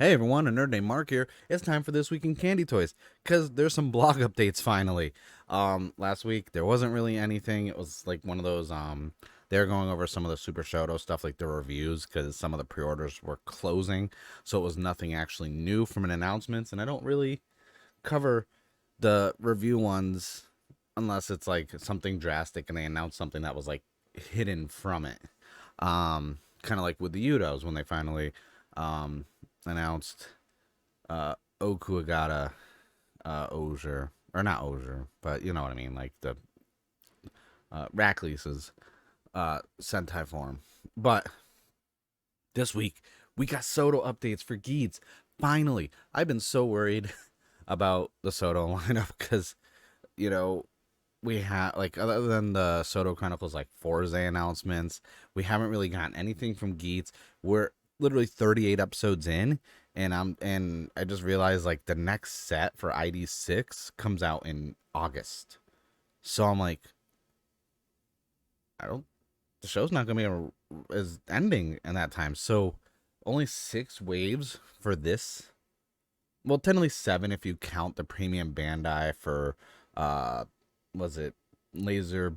Hey everyone, a nerd named Mark here. It's time for This Week in Candy Toys, because there's some blog updates finally. Last week there wasn't really anything. It was like one of those, they're going over some of the Super SHODO stuff, like the reviews, because some of the pre-orders were closing, so it was nothing actually new from an announcements, and I don't really cover the review ones unless it's like something drastic and they announce something that was like hidden from it. Kind of like with the Yudos when they finally um, announced Okuagata Oger, or not Oger, but you know what I mean, like the Rackley's Sentai form. But this week we got SoDo updates for Geats. Finally, I've been so worried about the SoDo lineup because you know we have, like, other than the SoDo Chronicles like Forza announcements, we haven't really gotten anything from Geats. We're literally 38 episodes in, and I just realized like the next set for ID6 comes out in August. So I'm like, I don't the show's not gonna be is ending in that time. So only 6 waves for this. Well, technically 7 if you count the premium Bandai for was it Laser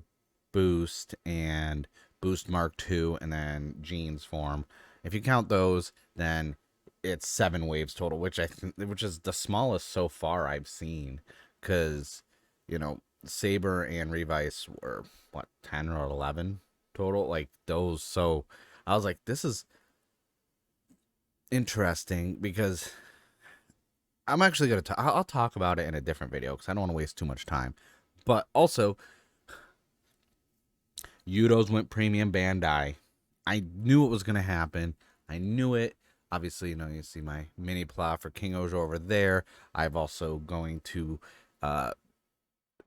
Boost and Boost Mark II, and then Jeans form. If you count those, then it's 7 waves total, which which is the smallest so far I've seen, because you know Saber and Revice were what, 10 or 11 total, like those. So I was like, this is interesting because I'm actually gonna I'll talk about it in a different video because I don't want to waste too much time. But also, Yudos went premium Bandai. I knew it was going to happen. I knew it. Obviously, you see my mini plot for king-ohger over there. I've also going to, uh,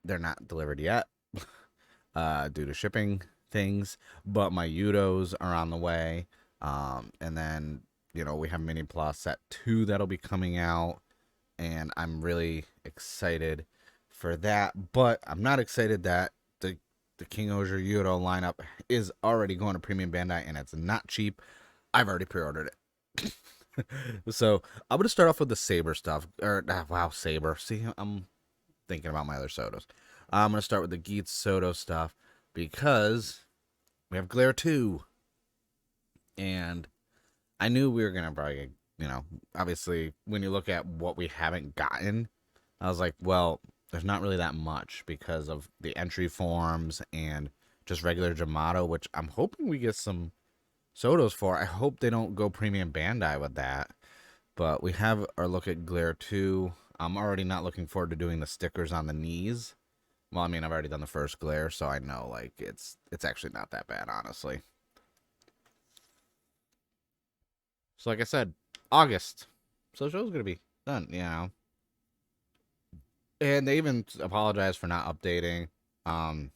they're not delivered yet due to shipping things, but my Yudos are on the way. And then, we have mini plot set 2 that'll be coming out, and I'm really excited for that. But I'm not excited that the king-ohger Yudo lineup is already going to premium Bandai, and it's not cheap. I've already pre-ordered it. So I'm gonna start off with the Saber stuff. Wow, Saber. See, I'm thinking about my other SoDos. I'm gonna start with the Geats SoDo stuff because we have Glare 2, and I knew we were gonna probably, obviously when you look at what we haven't gotten, I was like, well, there's not really that much because of the entry forms and just regular Jamato, which I'm hoping we get some SoDos for. I hope they don't go premium Bandai with that. But we have our look at Glare 2. I'm already not looking forward to doing the stickers on the knees. Well, I mean, I've already done the first Glare, so I know, like, it's actually not that bad, honestly. So like I said, August. So the show's going to be done. And they even apologized for not updating. And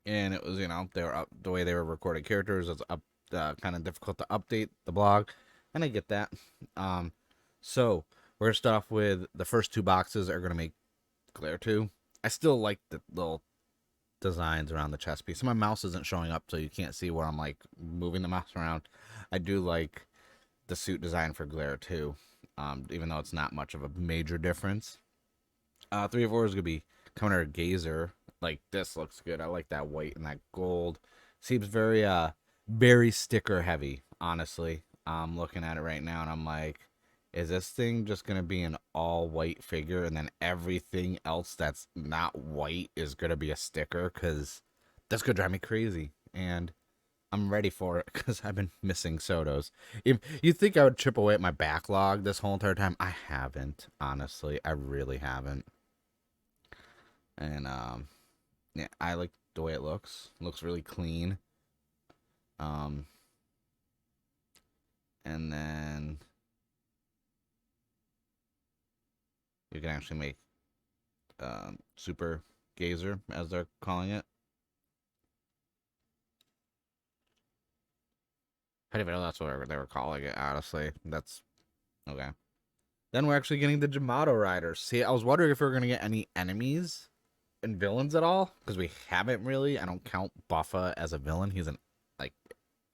it was, they were up, the way they were recording characters was up, kind of difficult to update the blog, and I get that. So we're gonna start off with the first 2 boxes are gonna make Glare 2. I still like the little designs around the chest piece. So my mouse isn't showing up, so you can't see where I'm like moving the mouse around. I do like the suit design for Glare 2, even though it's not much of a major difference. 3 of 4 is gonna be coming out of Gazer. Like, this looks good. I like that white and that gold. Seems very sticker heavy, honestly. I'm looking at it right now and I'm like, is this thing just gonna be an all white figure and then everything else that's not white is gonna be a sticker? Because that's gonna drive me crazy, and I'm ready for it because I've been missing SoDos. If you think I would chip away at my backlog this whole entire time, I haven't. Honestly, I really haven't. And yeah, I like the way it looks. It looks really clean. Um, and then you can actually make Super Gazer, as they're calling it. I didn't even know that's what they were calling it, honestly. That's okay. Then we're actually getting the Jamato Riders. See, I was wondering if we were going to get any enemies and villains at all, because we haven't really. I don't count Buffa as a villain. He's like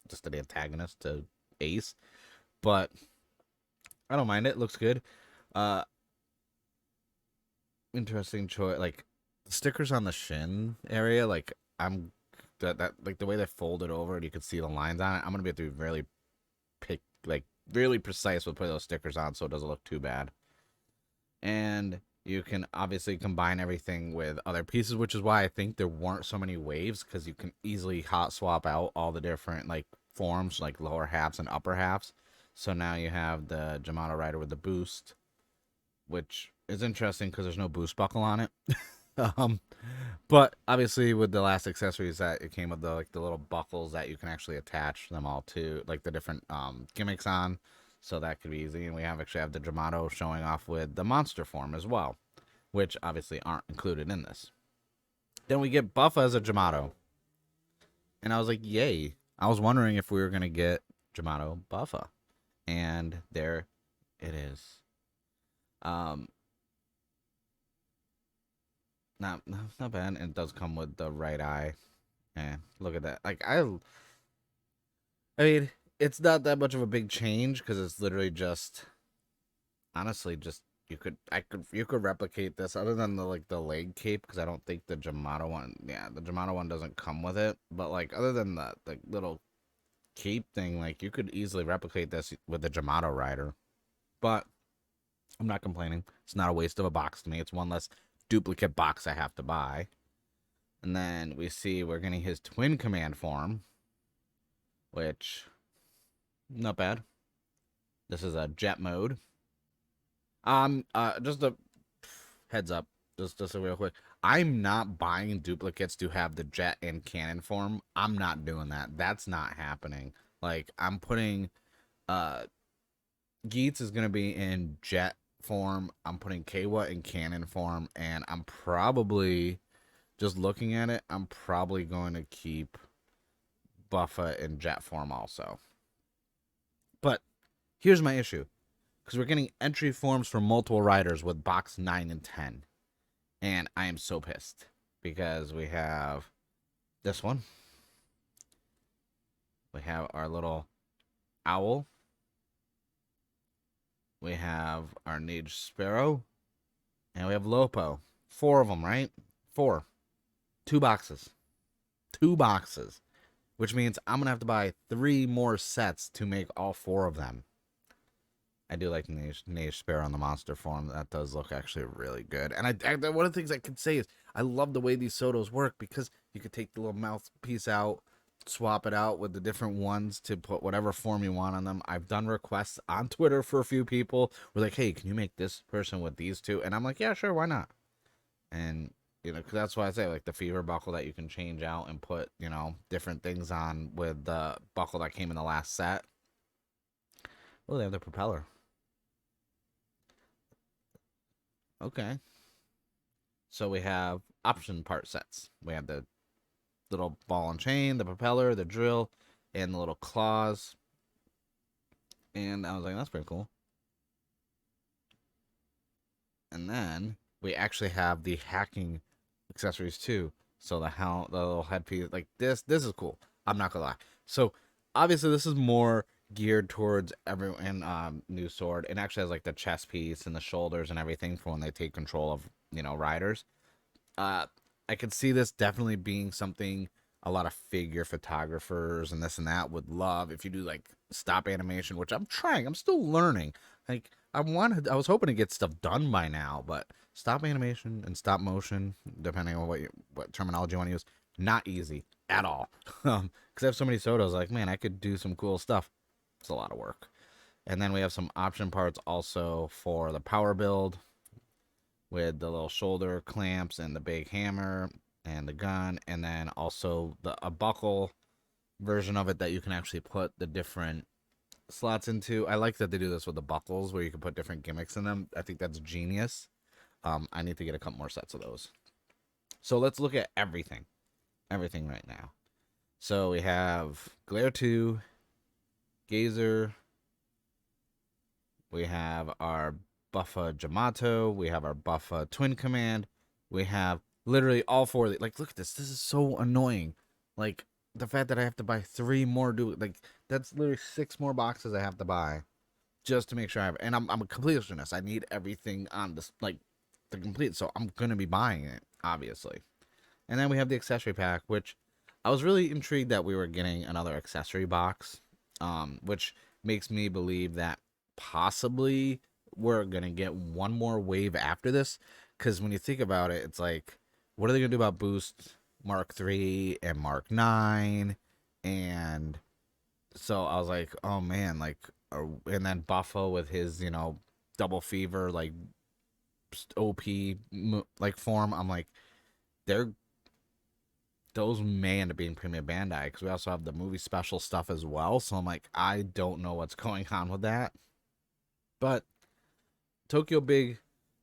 just an antagonist to Ace. But I don't mind it. Looks good. Uh, Interesting choice. Like the stickers on the shin area, like I'm that like the way they fold it over and you can see the lines on it. I'm gonna be able to be really like really precise with putting those stickers on, so it doesn't look too bad. And you can obviously combine everything with other pieces, which is why I think there weren't so many waves, because you can easily hot swap out all the different like forms, like lower halves and upper halves. So now you have the Yamato Rider with the boost, which is interesting because there's no boost buckle on it. um, but obviously with the last accessories that it came with the like the little buckles that you can actually attach them all to, like the different gimmicks on, so that could be easy. And we have actually have the Dramato showing off with the monster form as well, which obviously aren't included in this. Then we get Buffa as a Dramato, and I was like, yay! I was wondering if we were gonna get Dramato Buffa, and there it is. Um, not bad. And it does come with the right eye. And look at that. Like I mean, it's not that much of a big change because it's literally just, honestly, just you could replicate this other than the like the leg cape, because I don't think the Yamato one, yeah, the Yamato one doesn't come with it. But like other than the little cape thing, like you could easily replicate this with the Yamato rider. But I'm not complaining. It's not a waste of a box to me. It's one less duplicate box I have to buy. And then we see we're getting his twin command form, which not bad. This is a jet mode. Just a heads up, just a real quick. I'm not buying duplicates to have the jet and cannon form. I'm not doing that. That's not happening. Like I'm putting uh Geets is gonna be in jet form. I'm putting Kawa in cannon form, and I'm probably just looking at it. I'm probably going to keep Buffa in jet form also. But here's my issue, because we're getting entry forms for multiple riders with box 9 and 10. And I am so pissed because we have this one. We have our little owl. We have our Nage Sparrow. And we have Lopo. 4 of them, right? 4. 2 boxes. 2 boxes. Which means I'm going to have to buy 3 more sets to make all 4 of them. I do like Nage Sparrow on the monster form. That does look actually really good. And one of the things I can say is I love the way these SoDos work, because you could take the little mouthpiece out, swap it out with the different ones to put whatever form you want on them. I've done requests on Twitter for a few people. We're like, hey, can you make this person with these 2? And I'm like, yeah, sure, why not? And cause that's why I say like the fever buckle that you can change out and put different things on with the buckle that came in the last set. Oh, they have the propeller. Okay. So we have option part sets. We have the little ball and chain, the propeller, the drill, and the little claws. And I was like, that's pretty cool. And then we actually have the hacking accessories too. So the little headpiece, like this is cool. I'm not gonna lie. So obviously this is more geared towards everyone new sword, and actually has like the chest piece and the shoulders and everything for when they take control of riders. I could see this definitely being something a lot of figure photographers and this and that would love, if you do like stop animation, which I'm trying. I'm still learning. Like I was hoping to get stuff done by now, but stop animation and stop motion, depending on what terminology you want to use, not easy at all. Because I have so many SoDos, like man, I could do some cool stuff. It's a lot of work. And then we have some option parts also for the power build, with the little shoulder clamps and the big hammer and the gun, and then also a buckle version of it that you can actually put the different slots into. I like that they do this with the buckles where you can put different gimmicks in them. I think that's genius. I need to get a couple more sets of those. So let's look at everything right now. So we have Glare 2, Gazer. We have our Buffa Jamato. We have our Buffa Twin Command. We have literally all 4 of these. Like, look at this. This is so annoying. Like, the fact that I have to buy 3 more, like, that's literally 6 more boxes I have to buy just to make sure I have. And I'm a completionist. I need everything on this, like, the complete. So I'm gonna be buying it, obviously. And then we have the accessory pack, which I was really intrigued that we were getting another accessory box, which makes me believe that possibly we're gonna get one more wave after this. Because when you think about it, it's like, what are they gonna do about Boost Mark 3 and Mark 9? And so I was like, oh man, like, and then Buffo with his, double fever, like, OP, like, form. I'm like, they're those may end up being premium Bandai because we also have the movie special stuff as well. So I'm like, I don't know what's going on with that. But Tokyo Big,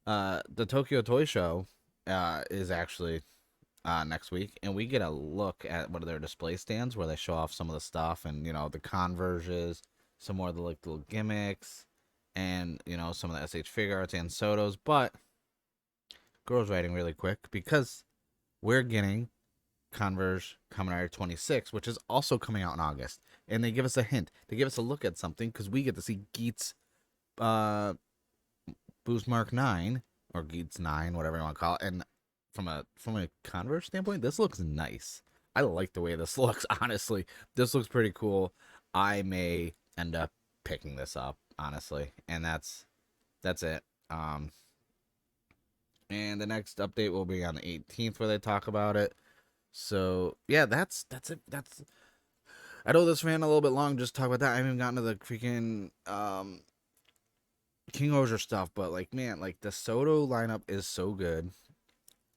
the Tokyo Toy Show, is actually next week, and we get a look at one of their display stands where they show off some of the stuff and the converges, some more of the like little gimmicks, and some of the SH figure arts and SoDos. But girls writing really quick because we're getting Converge Kamen Rider 26, which is also coming out in August. And they give us a hint. They give us a look at something because we get to see Geats Boost Mark 9 or Geats 9, whatever you want to call it. And from a Converge standpoint, this looks nice. I like the way this looks, honestly. This looks pretty cool. I may end up picking this up, honestly. And that's it. And the next update will be on the 18th where they talk about it. So yeah, that's it. I know this ran a little bit long. Just talk about that. I haven't even gotten to the freaking king-ohger stuff, but like, man, like the SoDo lineup is so good,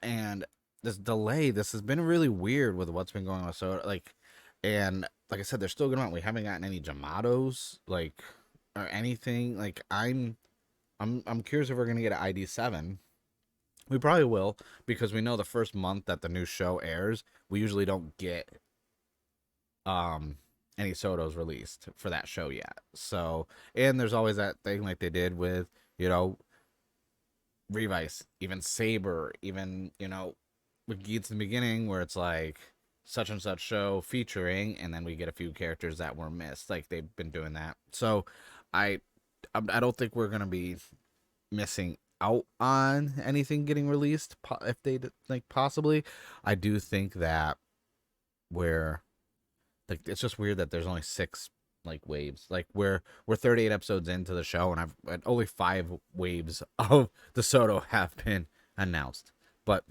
and this delay, this has been really weird with what's been going on with SoDo. Like, and like I said, they're still going on. We haven't gotten any Jamatos, like, or anything. Like, I'm curious if we're gonna get an ID7. We probably will, because we know the first month that the new show airs, we usually don't get any SoDos released for that show yet. So, and there's always that thing like they did with, Revice, even Saber, even, with Geats in the beginning, where it's like such and such show featuring, and then we get a few characters that were missed. Like, they've been doing that. So I don't think we're gonna be missing out on anything getting released if they like possibly. I do think that we're like, it's just weird that there's only 6 like waves. Like, we're 38 episodes into the show, and I've only 5 waves of the SoDo have been announced. But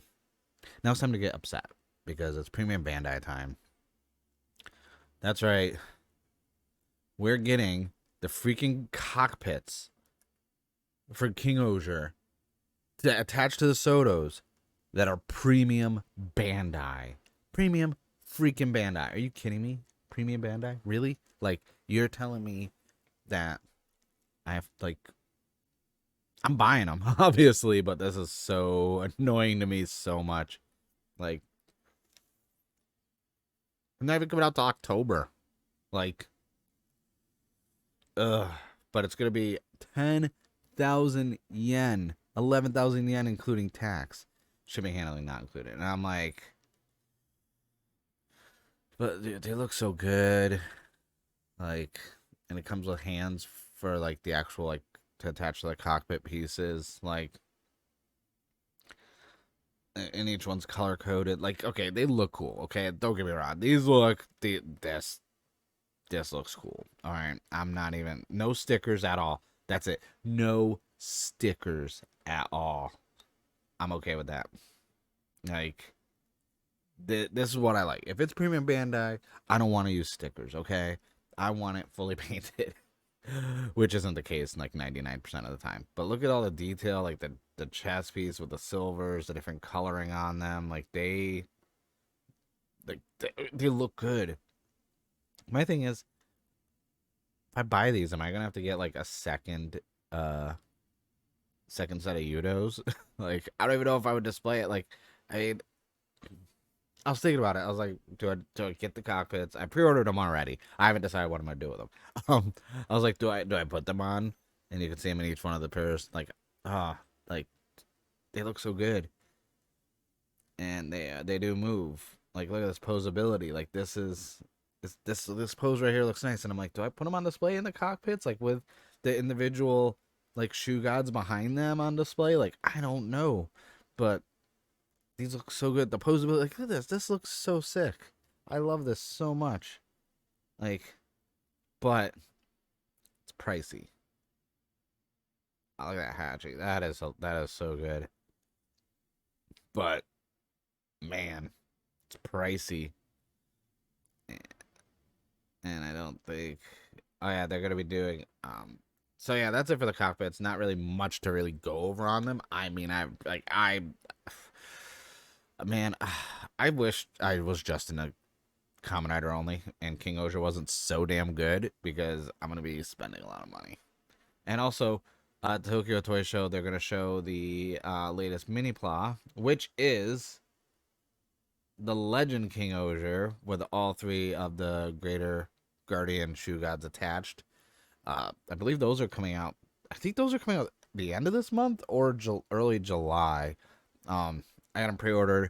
now it's time to get upset because it's premium Bandai time. That's right, we're getting the freaking cockpits for king-ohger to attach to the SoDos that are premium Bandai. Premium freaking Bandai. Are you kidding me? Premium Bandai? Really? Like, you're telling me that I have, like, I'm buying them, obviously, but this is so annoying to me so much. Like, I'm not even coming out to October. Like, ugh. But it's going to be 10,000 yen. 11,000 yen, including tax. Shipping handling not included. And I'm like, but dude, they look so good. Like, and it comes with hands for like the actual, like, to attach to the cockpit pieces. Like, and each one's color coded. Like, okay, they look cool. Okay, don't get me wrong. These look, this looks cool. All right, I'm not even, no stickers at all. That's it. No stickers at all. I'm okay with that. Like, this is what I like. If it's premium Bandai, I don't want to use stickers, okay? I want it fully painted, which isn't the case like 99% of the time. But look at all the detail, like the chest piece with the silvers, the different coloring on them. Like, they look good. My thing is, if I buy these, am I gonna have to get like a second set of YUDOs? Like, I don't even know if I would display it. Like, I mean, I was thinking about it. I was like, do I get the cockpits? I pre-ordered them already. I haven't decided what I'm gonna do with them. I was like, do I put them on? And you can see them in each one of the pairs. Like, like, they look so good, and they do move. Like, look at this posability. Like, this pose right here looks nice. And I'm like, do I put them on display in the cockpits, like with the individual like shoe gods behind them on display, like I don't know, but these look so good. The posability, like look at this. This looks so sick. I love this so much. Like, but it's pricey. I look at that hatchie. That is so good. But man, it's pricey. And I don't think. Oh yeah, they're gonna be doing. So yeah, that's it for the cockpits. Not really much to really go over on them. I mean, man, I wish I was just in a Kamen Rider only, and king-ohger wasn't so damn good because I'm gonna be spending a lot of money. And also, Tokyo Toy Show, they're gonna show the latest mini pla, which is the Legend king-ohger with all three of the Greater Guardian shoe gods attached. I believe those are coming out. I think those are coming out the end of this month or early July. I got them pre-ordered.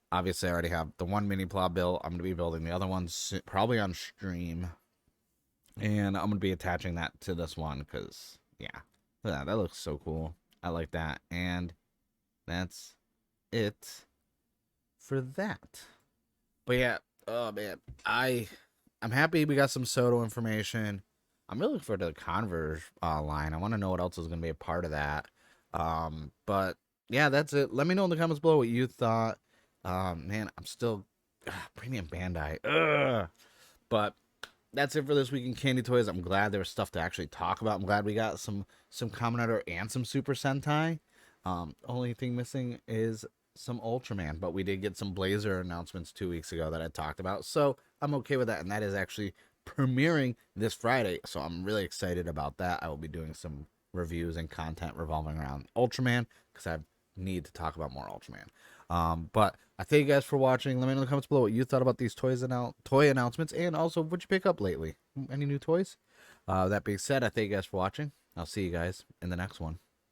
Obviously, I already have the one mini pla built. I'm going to be building the other ones probably on stream. And I'm going to be attaching that to this one because, yeah, that looks so cool. I like that. And that's it for that. But yeah, oh man, I'm happy we got some SoDo information. I'm really looking forward to the Converge line. I want to know what else is going to be a part of that. But yeah, that's it. Let me know in the comments below what you thought. Man, I'm still premium Bandai. Ugh. But that's it for this week in Candy Toys. I'm glad there was stuff to actually talk about. I'm glad we got some Kamen Rider and some Super Sentai. Only thing missing is some Ultraman, but we did get some Blazer announcements 2 weeks ago that I talked about, so I'm okay with that. And that is actually premiering this Friday, so I'm really excited about that. I will be doing some reviews and content revolving around Ultraman because I need to talk about more Ultraman. But I thank you guys for watching. Let me know in the comments below what you thought about these toy announcements, and also what'd you pick up lately? Any new toys? That being said, I thank you guys for watching. I'll see you guys in the next one.